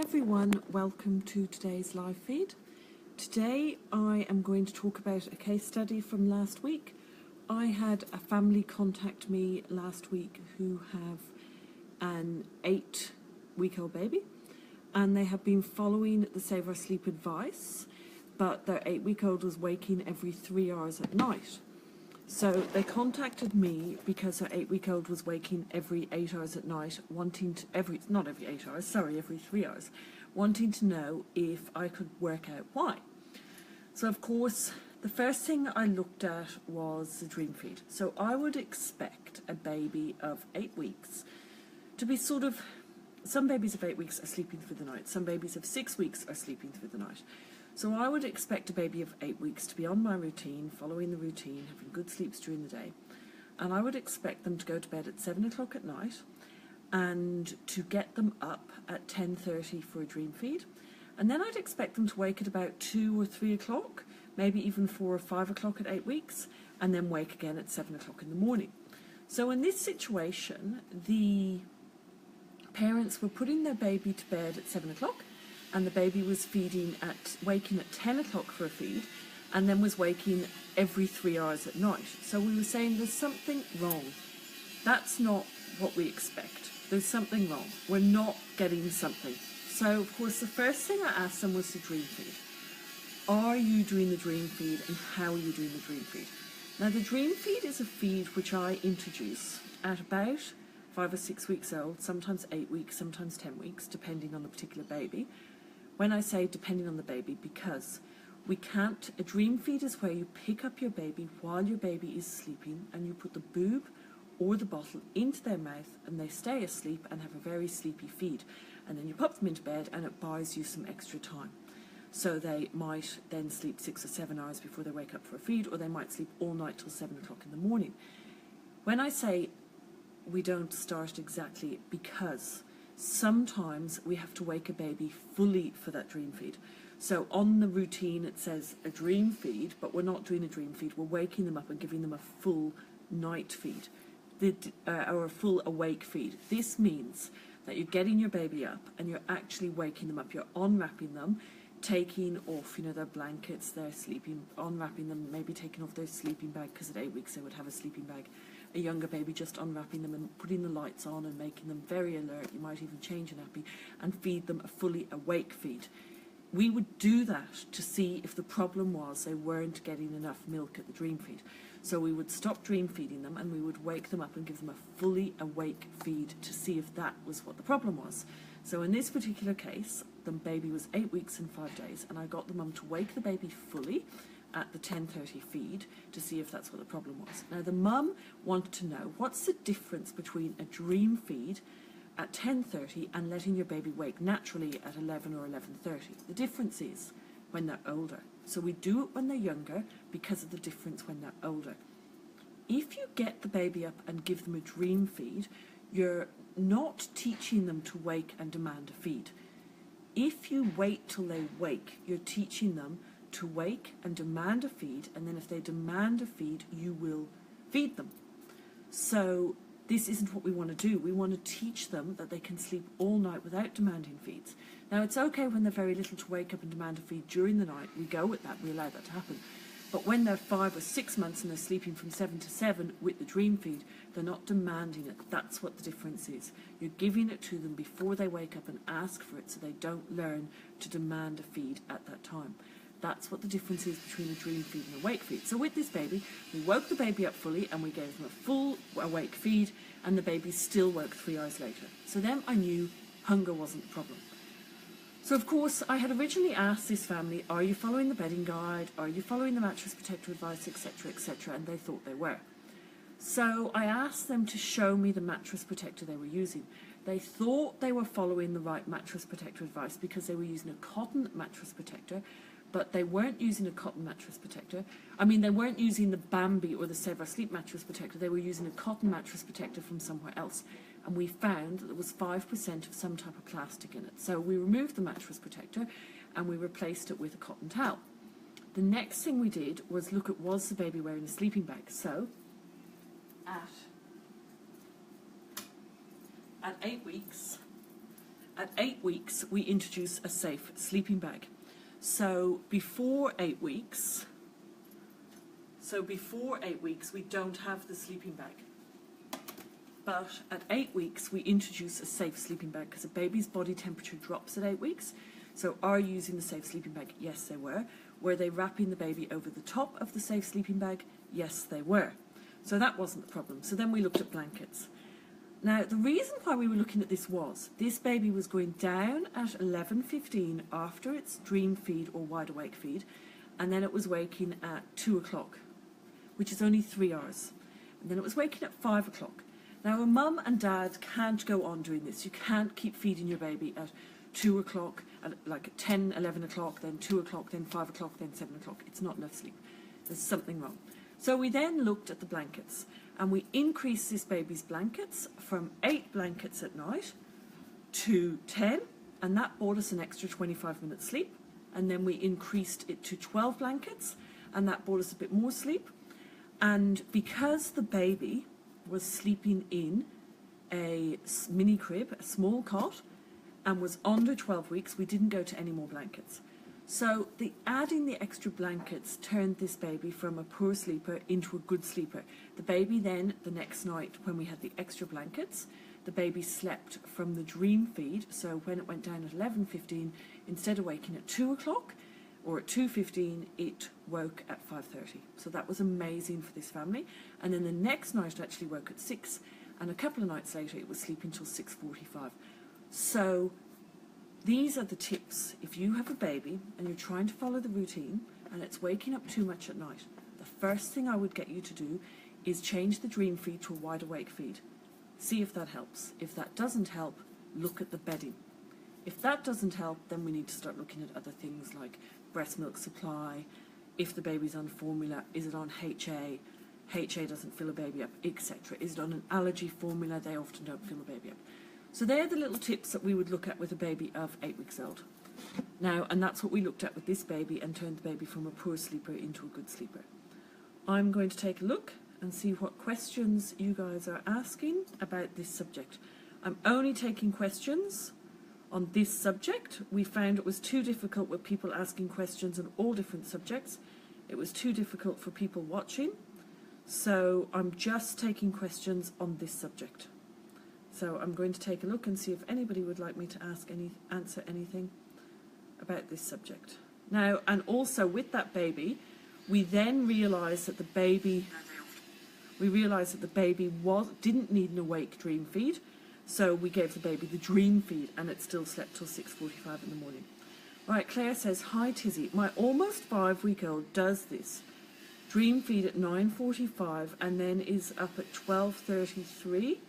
everyone, welcome to today's live feed. Today I am going to talk about a case study from last week. I had a family contact me last week who have an 8-week-old baby, and they have been following the Save Our Sleep advice, but their 8-week-old was waking every 3 hours at night. So they contacted me because her 8-week-old was waking every 8 hours at night, wanting to, every 3 hours, wanting to know if I could work out why. So of course, the first thing I looked at was the dream feed. So I would expect a baby of 8 weeks to be sort of, some babies of 8 weeks are sleeping through the night, some babies of 6 weeks are sleeping through the night. So I would expect a baby of 8 weeks to be on my routine, following the routine, having good sleeps during the day. And I would expect them to go to bed at 7 o'clock at night and to get them up at 10:30 for a dream feed. And then I'd expect them to wake at about 2 or 3 o'clock, maybe even 4 or 5 o'clock at 8 weeks, and then wake again at 7 o'clock in the morning. So in this situation, the parents were putting their baby to bed at 7 o'clock, and the baby was waking at 10 o'clock for a feed, and then was waking every 3 hours at night. So we were saying there's something wrong. That's not what we expect. There's something wrong. We're not getting something. So of course the first thing I asked them was the dream feed. Are you doing the dream feed, and how are you doing the dream feed? Now the dream feed is a feed which I introduce at about 5 or 6 weeks old, sometimes 8 weeks, sometimes 10 weeks, depending on the particular baby. When I say depending on the baby, because a dream feed is where you pick up your baby while your baby is sleeping and you put the boob or the bottle into their mouth and they stay asleep and have a very sleepy feed. And then you pop them into bed and it buys you some extra time. So they might then sleep 6 or 7 hours before they wake up for a feed, or they might sleep all night till 7 o'clock in the morning. When I say we don't start exactly, because sometimes we have to wake a baby fully for that dream feed. So on the routine it says a dream feed, but we're not doing a dream feed. We're waking them up and giving them a full night feed, or a full awake feed. This means that you're getting your baby up and you're actually waking them up. You're unwrapping them, taking off, their blankets, their sleeping, unwrapping them, maybe taking off their sleeping bag, because at 8 weeks they would have a sleeping bag. A younger baby, just unwrapping them and putting the lights on and making them very alert. You might even change a nappy and feed them a fully awake feed. We would do that to see if the problem was they weren't getting enough milk at the dream feed. So we would stop dream feeding them and we would wake them up and give them a fully awake feed to see if that was what the problem was. So in this particular case, the baby was 8 weeks and 5 days, and I got the mum to wake the baby fully at the 10:30 feed to see if that's what the problem was. Now the mum wanted to know, what's the difference between a dream feed at 10:30 and letting your baby wake naturally at 11 or 11:30? The difference is when they're older. So we do it when they're younger because of the difference when they're older. If you get the baby up and give them a dream feed, you're not teaching them to wake and demand a feed. If you wait till they wake, you're teaching them to wake and demand a feed, and then if they demand a feed, you will feed them. So this isn't what we want to do. We want to teach them that they can sleep all night without demanding feeds. Now it's okay when they're very little to wake up and demand a feed during the night. We go with that, we allow that to happen. But when they're 5 or 6 months and they're sleeping from 7 to 7 with the dream feed, they're not demanding it. That's what the difference is. You're giving it to them before they wake up and ask for it, so they don't learn to demand a feed at that time. That's what the difference is between a dream feed and a wake feed. So with this baby, we woke the baby up fully and we gave them a full awake feed, and the baby still woke 3 hours later. So then I knew hunger wasn't the problem. So of course I had originally asked this family, are you following the bedding guide? Are you following the mattress protector advice, etc., etc.? And they thought they were. So I asked them to show me the mattress protector they were using. They thought they were following the right mattress protector advice because they were using a cotton mattress protector, but they weren't using a cotton mattress protector. They weren't using the Bambi or the Save Our Sleep mattress protector. They were using a cotton mattress protector from somewhere else. And we found that there was 5% of some type of plastic in it. So we removed the mattress protector and we replaced it with a cotton towel. The next thing we did was look at, was the baby wearing a sleeping bag? So at 8 weeks, At 8 weeks, we introduce a safe sleeping bag. So before 8 weeks, we don't have the sleeping bag. But at 8 weeks, we introduce a safe sleeping bag because a baby's body temperature drops at 8 weeks. So are you using the safe sleeping bag? Yes, they were. Were they wrapping the baby over the top of the safe sleeping bag? Yes, they were. So that wasn't the problem. So then we looked at blankets. Now, the reason why we were looking at this was this baby was going down at 11:15 after its dream feed or wide awake feed, and then it was waking at 2 o'clock, which is only 3 hours. And then it was waking at 5 o'clock. Now, a mum and dad can't go on doing this. You can't keep feeding your baby at 2 o'clock, at like 10, 11 o'clock, then 2 o'clock, then 5 o'clock, then 7 o'clock. It's not enough sleep. There's something wrong. So we then looked at the blankets, and we increased this baby's blankets from 8 blankets at night to 10, and that bought us an extra 25 minutes sleep. And then we increased it to 12 blankets, and that bought us a bit more sleep. And because the baby was sleeping in a mini crib, a small cot, and was under 12 weeks, we didn't go to any more blankets. So adding the extra blankets turned this baby from a poor sleeper into a good sleeper. The baby then, the next night, when we had the extra blankets, the baby slept from the dream feed. So when it went down at 11:15, instead of waking at 2 o'clock or at 2:15, it woke at 5:30. So that was amazing for this family. And then the next night it actually woke at 6, and a couple of nights later it was sleeping till 6:45. So these are the tips. If you have a baby and you're trying to follow the routine and it's waking up too much at night, the first thing I would get you to do is change the dream feed to a wide awake feed. See if that helps. If that doesn't help, look at the bedding. If that doesn't help, then we need to start looking at other things like breast milk supply, if the baby's on formula, is it on HA? HA doesn't fill a baby up, etc. Is it on an allergy formula? They often don't fill a baby up. So they're the little tips that we would look at with a baby of 8 weeks old. Now, and that's what we looked at with this baby and turned the baby from a poor sleeper into a good sleeper. I'm going to take a look and see what questions you guys are asking about this subject. I'm only taking questions on this subject. We found it was too difficult with people asking questions on all different subjects. It was too difficult for people watching. So I'm just taking questions on this subject. So I'm going to take a look and see if anybody would like me to answer anything about this subject. Now, and also with that baby, we then realised that the baby didn't need an awake dream feed, so we gave the baby the dream feed, and it still slept till 6:45 in the morning. Right, Claire says, "Hi Tizzie, my almost 5-week-old does this. Dream feed at 9:45 and then is up at 12:33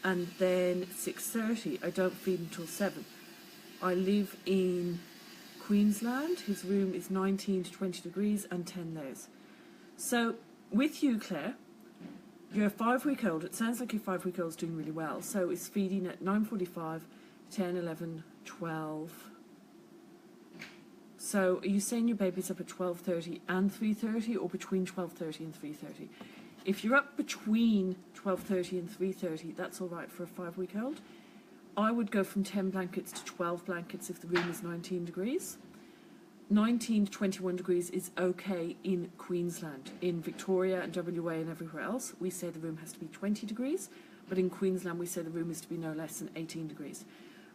and then 6:30. I don't feed until 7. I live in Queensland. His room is 19 to 20 degrees and 10 layers." So with you, Claire, you're a 5-week-old. It sounds like your 5-week-old's doing really well. So it's feeding at 9:45, 10, 11, 12. So are you saying your baby's up at 12:30 and 3:30, or between 12:30 and 3:30? If you're up between 12:30 and 3:30, that's all right for a 5-week-old. I would go from 10 blankets to 12 blankets if the room is 19 degrees. 19 to 21 degrees is okay in Queensland. In Victoria and WA and everywhere else, we say the room has to be 20 degrees, but in Queensland we say the room is to be no less than 18 degrees.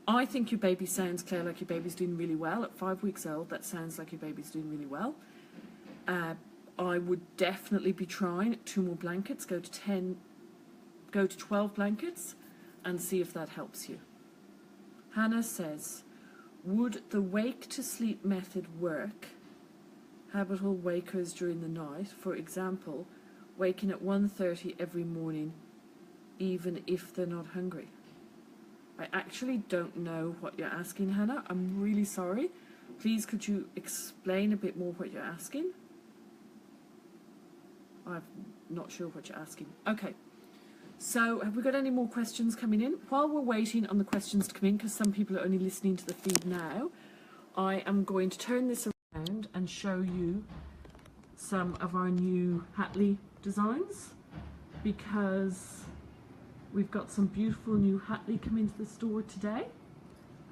I think your baby sounds, Claire, like your baby's doing really well. At 5 weeks old, that sounds like your baby's doing really well. I would definitely be trying 2 more blankets, go to 12 blankets, and see if that helps you. Hannah says, "Would the wake to sleep method work? Habitual wakers during the night, for example, waking at 1:30 every morning, even if they're not hungry?" I actually don't know what you're asking, Hannah. I'm really sorry. Please, could you explain a bit more what you're asking? I'm not sure what you're asking. Okay. So have we got any more questions coming in? While we're waiting on the questions to come in, because some people are only listening to the feed now, I am going to turn this around and show you some of our new Hatley designs, because we've got some beautiful new Hatley coming to the store today.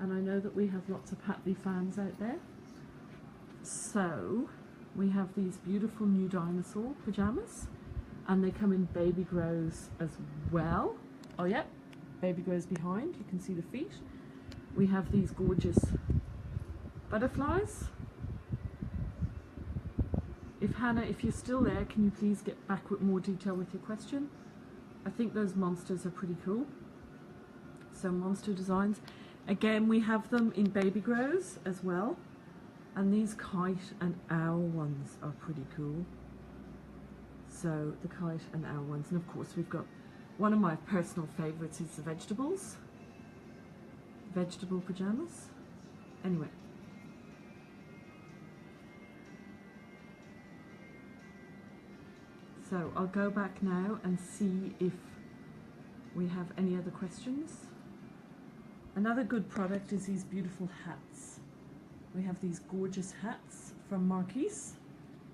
And I know that we have lots of Hatley fans out there. So we have these beautiful new dinosaur pajamas, and they come in baby grows as well. Oh yeah, baby grows behind, you can see the feet. We have these gorgeous butterflies. Hannah, if you're still there, can you please get back with more detail with your question? I think those monsters are pretty cool. So monster designs. Again, we have them in baby grows as well. And these kite and owl ones are pretty cool. So the kite and owl ones. And of course we've got one of my personal favorites is the vegetables. Vegetable pajamas. Anyway. So I'll go back now and see if we have any other questions. Another good product is these beautiful hats. We have these gorgeous hats from Marquise,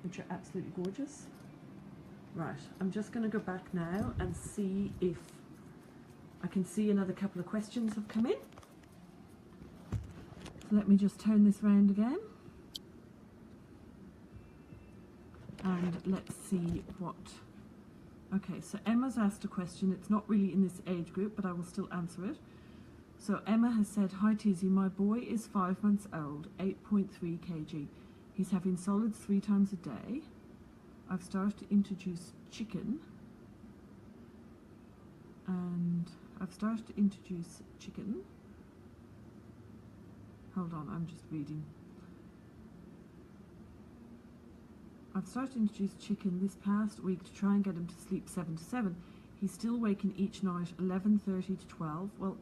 which are absolutely gorgeous. Right, I'm just going to go back now and see if I can see another couple of questions have come in. So let me just turn this round again. And let's see what... Okay, so Emma's asked a question. It's not really in this age group, but I will still answer it. So Emma has said, "Hi Tizzie, my boy is 5 months old, 8.3 kg. He's having solids 3 times a day. I've started to introduce chicken. Hold on, I'm just reading. I've started to introduce chicken this past week to try and get him to sleep 7 to 7. He's still waking each night 11:30 to 12. Well,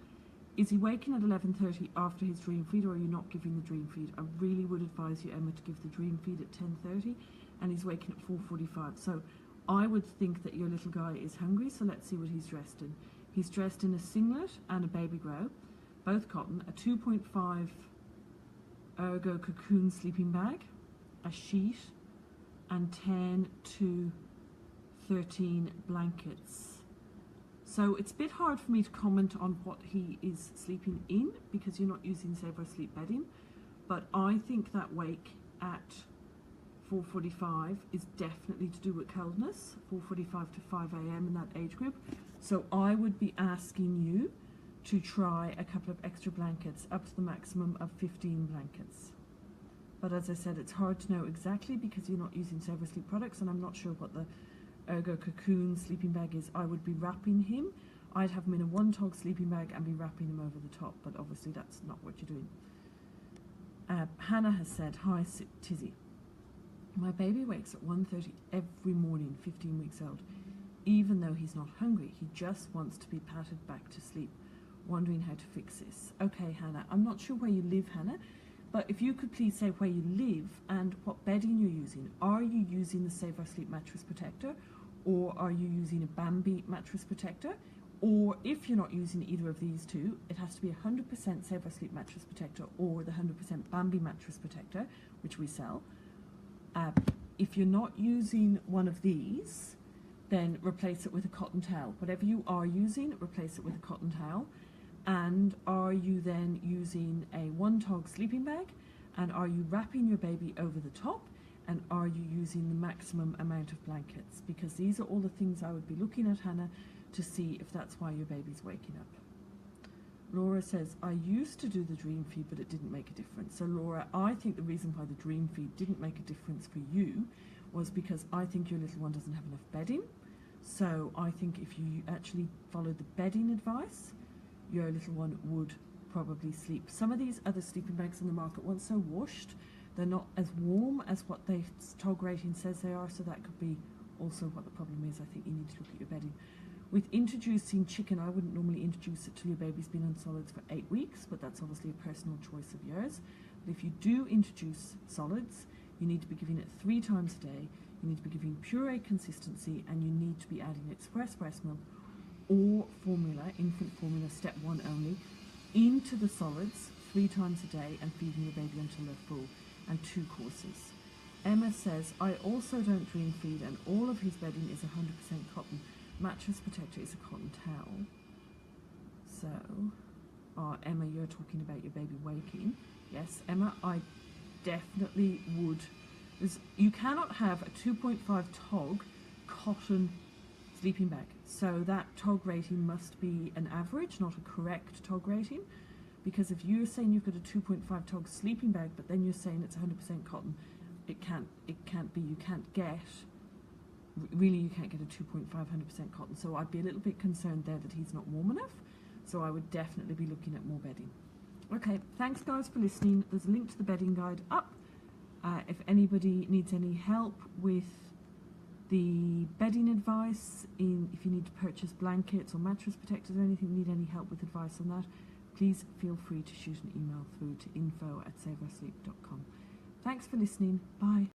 is he waking at 11:30 after his dream feed, or are you not giving the dream feed? I really would advise you, Emma, to give the dream feed at 10:30, and he's waking at 4:45. So I would think that your little guy is hungry, so let's see what he's dressed in. He's dressed in a singlet and a baby grow, both cotton, a 2.5 ergo cocoon sleeping bag, a sheet, and 10 to 13 blankets. So it's a bit hard for me to comment on what he is sleeping in because you're not using Save Our Sleep bedding, but I think that wake at 4:45 is definitely to do with coldness, 4:45 to 5 a.m. in that age group. So I would be asking you to try a couple of extra blankets up to the maximum of 15 blankets. But as I said, it's hard to know exactly because you're not using Save Our Sleep products, and I'm not sure what the Ergo Cocoon sleeping bag is. I would be wrapping him. I'd have him in a 1-tog sleeping bag and be wrapping him over the top, but obviously that's not what you're doing. Hannah has said, "Hi Tizzie, my baby wakes at 1:30 every morning, 15 weeks old. Even though he's not hungry, he just wants to be patted back to sleep. Wondering how to fix this." Okay, Hannah, I'm not sure where you live, Hannah, but if you could please say where you live and what bedding you're using. Are you using the Save Our Sleep mattress protector, or are you using a Bambi mattress protector? Or if you're not using either of these two, it has to be 100% Save Our Sleep mattress protector or the 100% Bambi mattress protector, which we sell. If you're not using one of these, then replace it with a cotton towel. Whatever you are using, replace it with a cotton towel. And are you then using a 1-tog sleeping bag? And are you wrapping your baby over the top? And are you using the maximum amount of blankets? Because these are all the things I would be looking at, Hannah, to see if that's why your baby's waking up. Laura says, "I used to do the dream feed, but it didn't make a difference." So Laura, I think the reason why the dream feed didn't make a difference for you was because I think your little one doesn't have enough bedding. So I think if you actually followed the bedding advice, your little one would probably sleep. Some of these other sleeping bags on the market, once they're washed, they're not as warm as what the TOG rating says they are, so that could be also what the problem is. I think you need to look at your bedding. With introducing chicken, I wouldn't normally introduce it till your baby's been on solids for 8 weeks, but that's obviously a personal choice of yours. But if you do introduce solids, you need to be giving it 3 times a day, you need to be giving puree consistency, and you need to be adding express breast milk or formula, infant formula, step 1 only, into the solids 3 times a day and feeding your baby until they're full, and 2 courses. Emma says, "I also don't dream feed and all of his bedding is 100% cotton. Mattress protector is a cotton towel." So Emma, you're talking about your baby waking. Yes, Emma, I definitely would. You cannot have a 2.5 TOG cotton sleeping bag. So that TOG rating must be an average, not a correct TOG rating. Because if you're saying you've got a 2.5 TOG sleeping bag, but then you're saying it's 100% cotton, it can't be. You can't get a 2.5 100% cotton. So I'd be a little bit concerned there that he's not warm enough. So I would definitely be looking at more bedding. Okay, thanks guys for listening. There's a link to the bedding guide up. If anybody needs any help with the bedding advice, if you need to purchase blankets or mattress protectors or anything, need any help with advice on that, please feel free to shoot an email through to info@saveoursleep.com. Thanks for listening. Bye.